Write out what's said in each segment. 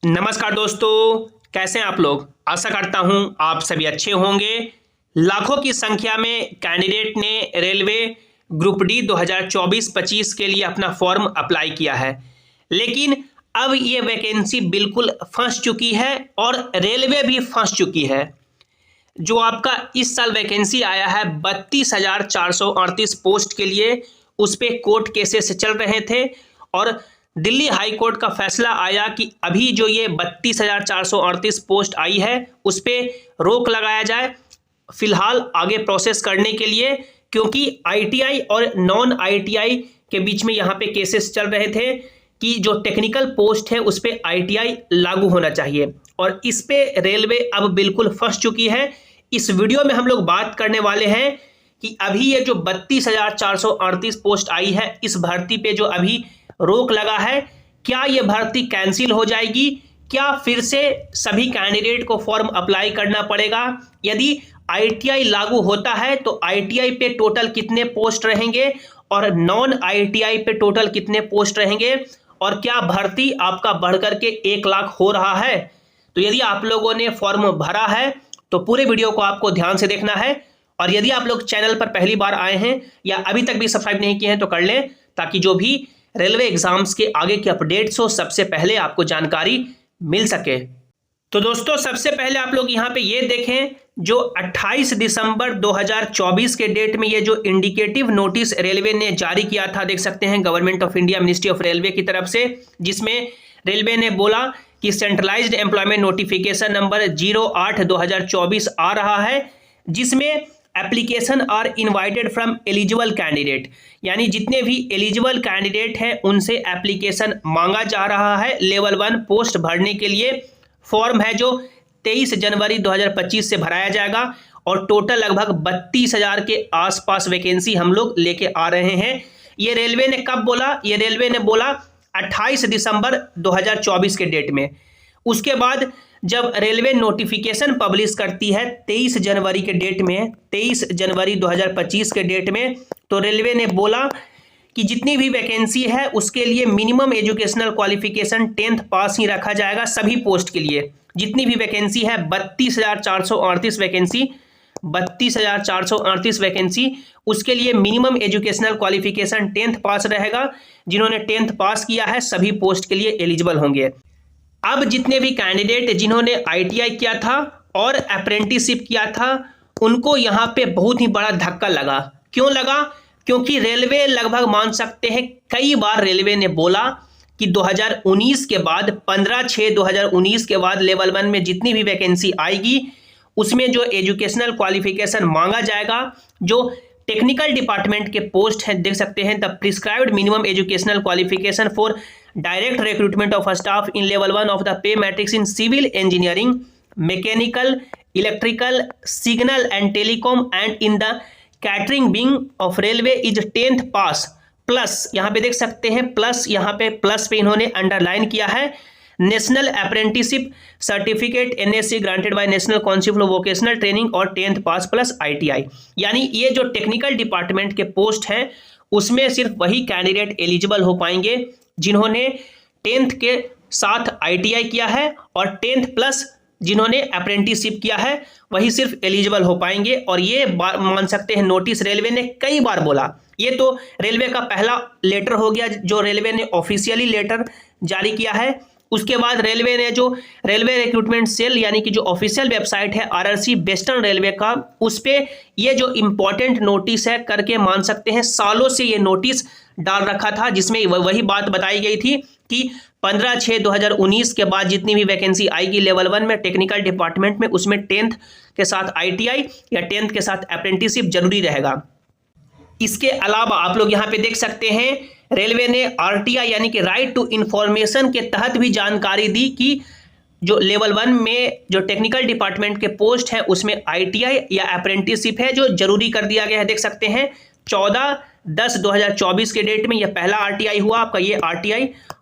नमस्कार दोस्तों, कैसे हैं आप लोग। आशा करता हूं आप सभी अच्छे होंगे। लाखों की संख्या में कैंडिडेट ने रेलवे ग्रुप डी 2024-25 के लिए अपना फॉर्म अप्लाई किया है, लेकिन अब ये वैकेंसी बिल्कुल फंस चुकी है और रेलवे भी फंस चुकी है। जो आपका इस साल वैकेंसी आया है 32,438 पोस्ट के लिए, उस पर कोर्ट केसेस चल रहे थे और दिल्ली हाई कोर्ट का फैसला आया कि अभी जो ये 32,438 पोस्ट आई है उस पर रोक लगाया जाए फिलहाल आगे प्रोसेस करने के लिए, क्योंकि आईटीआई और नॉन आईटीआई के बीच में यहाँ पे केसेस चल रहे थे कि जो टेक्निकल पोस्ट है उस पर आईटीआई लागू होना चाहिए और इस पे रेलवे अब बिल्कुल फंस चुकी है। इस वीडियो में हम लोग बात करने वाले हैं कि अभी ये जो 32,438 पोस्ट आई है, इस भर्ती पे जो अभी रोक लगा है, क्या ये भर्ती कैंसिल हो जाएगी, क्या फिर से सभी कैंडिडेट को फॉर्म अप्लाई करना पड़ेगा। यदि आईटीआई लागू होता है तो आईटीआई पे टोटल कितने पोस्ट रहेंगे और नॉन आईटीआई पे टोटल कितने पोस्ट रहेंगे, और क्या भर्ती आपका बढ़कर के 1 लाख हो रहा है। तो यदि आप लोगों ने फॉर्म भरा है तो पूरे वीडियो को आपको ध्यान से देखना है, और यदि आप लोग चैनल पर पहली बार आए हैं या अभी तक भी सब्सक्राइब नहीं किए हैं तो कर लें, ताकि जो भी रेलवे एग्जाम्स के आगे के अपडेट्स हो सबसे पहले आपको जानकारी मिल सके। तो दोस्तों, सबसे पहले आप लोग यहाँ पे ये देखें, जो 28 दिसंबर 2024 के डेट में ये जो इंडिकेटिव नोटिस रेलवे ने जारी किया था, देख सकते हैं government of India ministry of railway की तरफ से, जिसमें रेलवे ने बोला कि सेंट्रलाइज्ड एम्प्लॉयमेंट नोटिफिकेशन नंबर 08/2024 आ रहा है, जिसमें application are invited from eligible candidate, यानी जितने भी एलिजिबल कैंडिडेट हैं उनसे एप्लीकेशन मांगा जा रहा है लेवल 1 पोस्ट भरने के लिए। फॉर्म है जो 23 जनवरी 2025 से भराया जाएगा और टोटल लगभग 32,000 के आसपास वैकेंसी हम लोग लेके आ रहे हैं। ये रेलवे ने कब बोला? ये रेलवे ने बोला 28 दिसंबर 2024 के डेट में। उसके बाद जब रेलवे नोटिफिकेशन पब्लिश करती है 23 जनवरी के डेट में, 23 जनवरी 2025 के डेट में, तो रेलवे ने बोला कि जितनी भी वैकेंसी है उसके लिए मिनिमम एजुकेशनल क्वालिफिकेशन 10th पास ही रखा जाएगा सभी पोस्ट के लिए। जितनी भी वैकेंसी है 32,438 वैकेंसी, 32,438 वैकेंसी, उसके लिए मिनिमम एजुकेशनल क्वालिफिकेशन 10th पास रहेगा। जिन्होंने 10th पास किया है सभी पोस्ट के लिए एलिजिबल होंगे। अब जितने भी कैंडिडेट जिन्होंने आईटीआई किया था और अप्रेंटिसशिप किया था, उनको यहाँ पे बहुत ही बड़ा धक्का लगा। क्यों लगा? क्योंकि रेलवे लगभग मान सकते हैं कई बार रेलवे ने बोला कि 2019 के बाद 15/6/2019 के बाद लेवल 1 में जितनी भी वैकेंसी आएगी उसमें जो एजुकेशनल क्वालिफिकेशन मांगा जाएगा, जो टेक्निकल डिपार्टमेंट के पोस्ट हैं, देख सकते हैं the prescribed minimum educational qualification for direct recruitment of staff in level 1 of the pay matrix in civil engineering, mechanical, electrical, signal and telecom and in the catering wing of railway is 10th pass plus, यहाँ पे देख सकते हैं plus, यहाँ पे plus पे इन्होंने underline किया है, national apprenticeship certificate NSC granted by national council for vocational training और 10th पास प्लस ITI। यानी ये जो टेक्निकल डिपार्टमेंट के पोस्ट हैं उसमें सिर्फ वही कैंडिडेट एलिजिबल हो पाएंगे जिन्होंने 10th के साथ ITI किया है, और 10th प्लस जिन्होंने अप्रेंटिसशिप किया है वही सिर्फ एलिजिबल हो पाएंगे। और ये मान सकते हैं नोटिस रेलवे ने कई बार बोला। ये तो रेलवे का पहला लेटर हो गया जो रेलवे ने ऑफिशियली लेटर जारी किया है। उसके बाद रेलवे ने जो रेलवे रिक्रूटमेंट सेल यानी कि जो ऑफिशियल वेबसाइट है RRC वेस्टर्न रेलवे का, उस पे ये जो इम्पोर्टेंट नोटिस है करके मान सकते हैं सालों से ये नोटिस डाल रखा था, जिसमें वही बात बताई गई थी कि 15/6/2019 के बाद जितनी भी वैकेंसी आएगी लेवल 1 में टेक्निकल डिपार्टमेंट में, उसमें 10th के साथ ITI या 10th के साथ अप्रेंटिसशिप जरूरी रहेगा। इसके अलावा आप लोग यहाँ पे देख सकते हैं रेलवे ने RTI यानी कि राइट टू इंफॉर्मेशन के तहत भी जानकारी दी कि जो लेवल 1 में जो टेक्निकल डिपार्टमेंट के पोस्ट है उसमें ITI या अप्रेंटिसशिप है जो जरूरी कर दिया गया है। देख सकते हैं 14/10/2024 के डेट में यह पहला RTI हुआ आपका, ये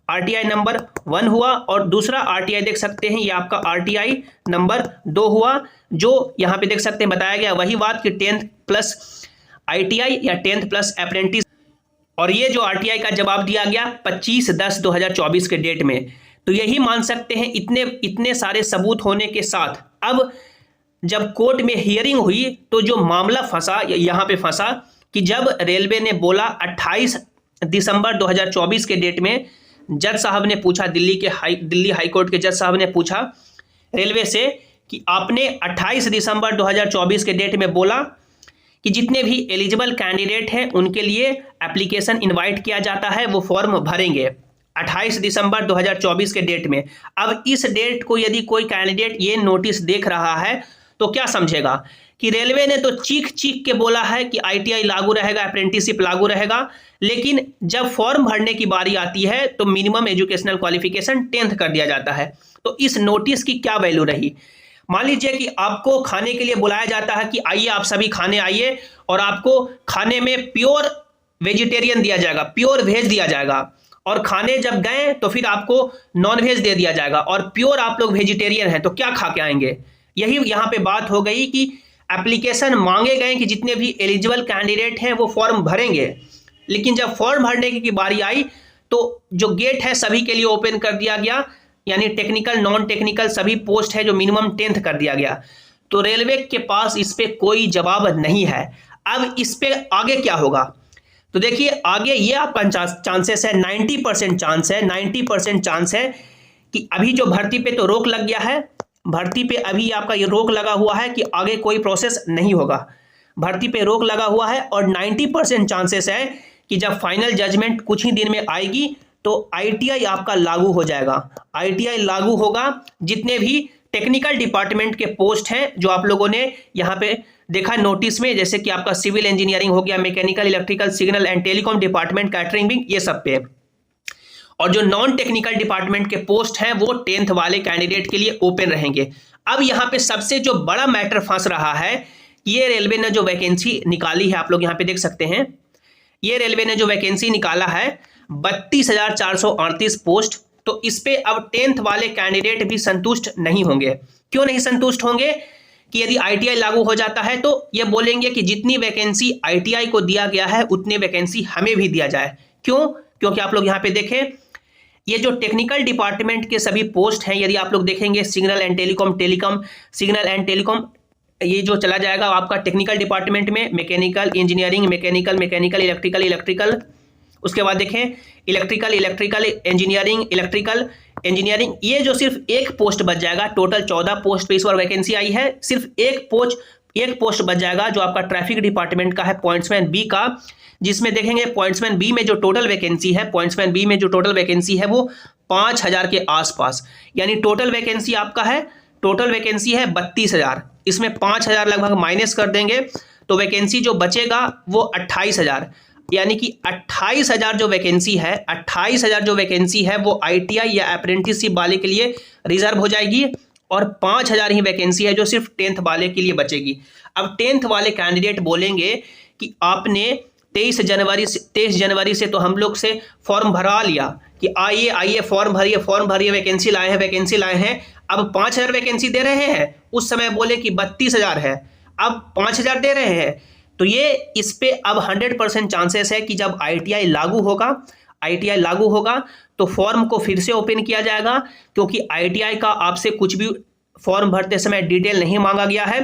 RTI नंबर 1 हुआ, और दूसरा RTI देख सकते हैं ये आपका RTI नंबर 2 हुआ, जो यहाँ पे देख सकते हैं बताया गया वही बात कि 10th प्लस ITI या 10th प्लस अप्रेंटिस। और ये जो RTI का जवाब दिया गया 25/10/2024 के डेट में। तो यही मान सकते हैं इतने इतने सारे सबूत होने के साथ अब जब कोर्ट में हियरिंग हुई तो जो मामला फंसा यहाँ पे फंसा कि जब रेलवे ने बोला 28 दिसंबर 2024 के डेट में जज साहब ने पूछा, दिल्ली हाई कोर्ट के जज साहब ने पूछा रेलवे से कि आपने 28 दिसंबर 2024 के डेट में बोला कि जितने भी एलिजिबल कैंडिडेट हैं उनके लिए एप्लीकेशन इनवाइट किया जाता है, वो फॉर्म भरेंगे 28 दिसंबर 2024 के डेट में। अब इस डेट को यदि कोई कैंडिडेट ये नोटिस देख रहा है तो क्या समझेगा कि रेलवे ने तो चीख चीख के बोला है कि आईटीआई लागू रहेगा, अप्रेंटिसशिप लागू रहेगा, लेकिन जब फॉर्म भरने की बारी आती है तो मिनिमम एजुकेशनल क्वालिफिकेशन 10th कर दिया जाता है। तो इस नोटिस की क्या वैल्यू रही? मान लीजिए कि आपको खाने के लिए बुलाया जाता है कि आइए आप सभी खाने आइए, और आपको खाने में प्योर वेजिटेरियन दिया जाएगा, प्योर वेज दिया जाएगा, और खाने जब गए तो फिर आपको नॉन वेज दे दिया जाएगा और प्योर आप लोग वेजिटेरियन हैं, तो क्या खा के आएंगे? यही यहाँ पे बात हो गई कि एप्लीकेशन मांगे गए कि जितने भी एलिजिबल कैंडिडेट हैं वो फॉर्म भरेंगे, लेकिन जब फॉर्म भरने की बारी आई तो जो गेट है सभी के लिए ओपन कर दिया गया, यानी टेक्निकल नॉन टेक्निकल सभी पोस्ट है जो मिनिमम 10th कर दिया गया। तो रेलवे के पास इस पे कोई जवाब नहीं है। अब इस पे आगे क्या होगा? तो देखिए आगे ये आपका चांसेस है, 90% चांस है, 90% चांस है कि अभी जो भर्ती पे तो रोक लग गया है, भर्ती पे अभी आपका ये रोक लगा हुआ है कि आगे कोई प्रोसेस नहीं होगा, भर्ती पे रोक लगा हुआ है, और 90% चांसेस है कि जब फाइनल जजमेंट कुछ ही दिन में आएगी तो आईटीआई आपका लागू हो जाएगा। आईटीआई लागू होगा, जितने भी टेक्निकल डिपार्टमेंट के पोस्ट हैं जो आप लोगों ने यहाँ पे देखा नोटिस में, जैसे कि आपका सिविल इंजीनियरिंग हो गया, mechanical, electrical, signal and telecom department, catering, ये सब पे, और जो नॉन टेक्निकल डिपार्टमेंट के पोस्ट हैं वो 10th वाले कैंडिडेट के लिए ओपन रहेंगे। अब यहाँ पे सबसे जो बड़ा मैटर फंस रहा है, ये रेलवे ने जो वैकेंसी निकाली है, आप लोग यहाँ पे देख सकते हैं, ये रेलवे ने जो वैकेंसी निकाला है 32,438 पोस्ट। तो इस पे अब 10th वाले कैंडिडेट भी संतुष्ट नहीं होंगे। क्यों नहीं संतुष्ट होंगे? कि यदि आईटीआई लागू हो जाता है तो ये बोलेंगे कि जितनी वैकेंसी आईटीआई को दिया गया है उतनी वैकेंसी हमें भी दिया जाए। क्यों? क्योंकि आप लोग यहाँ पे देखें, ये जो टेक्निकल डिपार्टमेंट के सभी पोस्ट हैं, यदि आप लोग देखेंगे signal and telecom, signal and telecom, ये जो चला जाएगा आपका टेक्निकल डिपार्टमेंट में, मैकेनिकल इंजीनियरिंग, मैकेनिकल इलेक्ट्रिकल, उसके बाद देखें इलेक्ट्रिकल इंजीनियरिंग, ये जो सिर्फ एक पोस्ट बच जाएगा, टोटल 14 पोस्ट पे इस बार वैकेंसी आई है, सिर्फ एक पोस्ट बच जाएगा जो आपका ट्रैफिक डिपार्टमेंट का है, पॉइंट्समैन बी का, जिसमें देखेंगे पॉइंट्समैन बी में जो टोटल वैकेंसी है, वो 5,000 के आसपास, यानी टोटल वैकेंसी आपका है, टोटल वैकेंसी है 32,000, इसमें 5,000 लगभग माइनस कर देंगे तो वैकेंसी जो बचेगा वो 28,000, यानी कि 28,000 जो वैकेंसी है वो आईटीआई या अप्रेंटिसशिप वाले के लिए रिजर्व हो जाएगी, और 5,000 ही वैकेंसी है जो सिर्फ 10th वाले के लिए बचेगी। अब 10th वाले कैंडिडेट बोलेंगे कि आपने 23 जनवरी से तो हम लोग से फॉर्म भरा लिया कि आइए फॉर्म भरिए, वैकेंसी लाए हैं, अब 5,000 वैकेंसी दे रहे हैं, उस समय बोले कि 32,000 है, अब 5,000 दे रहे हैं। तो ये इस पे अब 100% चांसेस है कि जब आईटीआई लागू होगा तो फॉर्म को फिर से ओपन किया जाएगा, क्योंकि आईटीआई का आपसे कुछ भी फॉर्म भरते समय डिटेल नहीं मांगा गया है,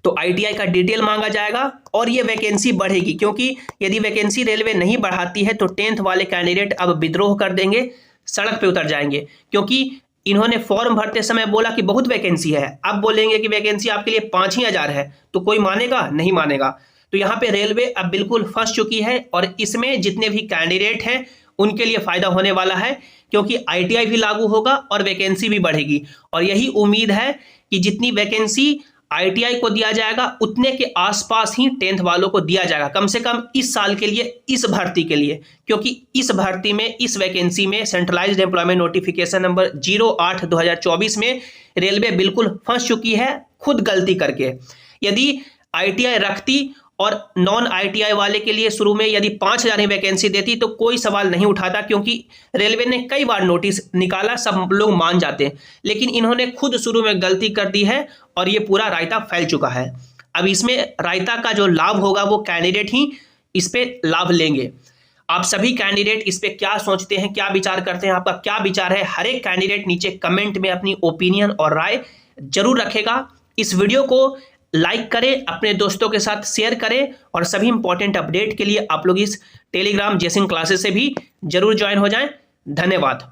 तो आईटीआई का डिटेल मांगा जाएगा और ये वैकेंसी बढ़ेगी, क्योंकि यदि वैकेंसी रेलवे नहीं बढ़ाती है तो 10th वाले कैंडिडेट अब विद्रोह कर देंगे, सड़क पे उतर जाएंगे, क्योंकि इन्होंने फॉर्म भरते समय बोला कि बहुत वैकेंसी है, अब बोलेंगे कि वैकेंसी आपके लिए 5,000 है, तो कोई मानेगा? नहीं मानेगा। तो यहाँ पे रेलवे अब बिल्कुल फंस चुकी है, और इसमें जितने भी कैंडिडेट हैं उनके लिए फायदा होने वाला है, क्योंकि आईटीआई भी लागू होगा और वैकेंसी भी बढ़ेगी, और यही उम्मीद है कि जितनी वैकेंसी आईटीआई को दिया जाएगा उतने के आसपास ही 10th वालों को दिया जाएगा, कम से कम इस साल के लिए, इस भर्ती के लिए, क्योंकि इस भर्ती में, इस वैकेंसी में सेंट्रलाइज्ड एम्प्लॉयमेंट नोटिफिकेशन नंबर 08/2024 में रेलवे बिल्कुल फंस चुकी है, खुद गलती करके। यदि आईटीआई रखती और नॉन आईटीआई वाले के लिए शुरू में यदि 5,000 ही वैकेंसी देती तो कोई सवाल नहीं उठाता, क्योंकि रेलवे ने कई बार नोटिस निकाला, सब लोग मान जाते, लेकिन इन्होंने खुद शुरू में गलती कर दी है और ये पूरा रायता फैल चुका है। अब इसमें रायता का जो लाभ होगा वो कैंडिडेट ही इस पे लाभ लेंगे। आप सभी कैंडिडेट इस पे क्या सोचते हैं, क्या विचार करते हैं, आपका क्या विचार है, हर एक कैंडिडेट नीचे कमेंट में अपनी ओपिनियन और राय जरूर रखेगा। इस वीडियो को लाइक करें, अपने दोस्तों के साथ शेयर करें और सभी इंपॉर्टेंट अपडेट के लिए आप लोग इस टेलीग्राम जेसिंग क्लासेस से भी जरूर ज्वाइन हो जाएं। धन्यवाद।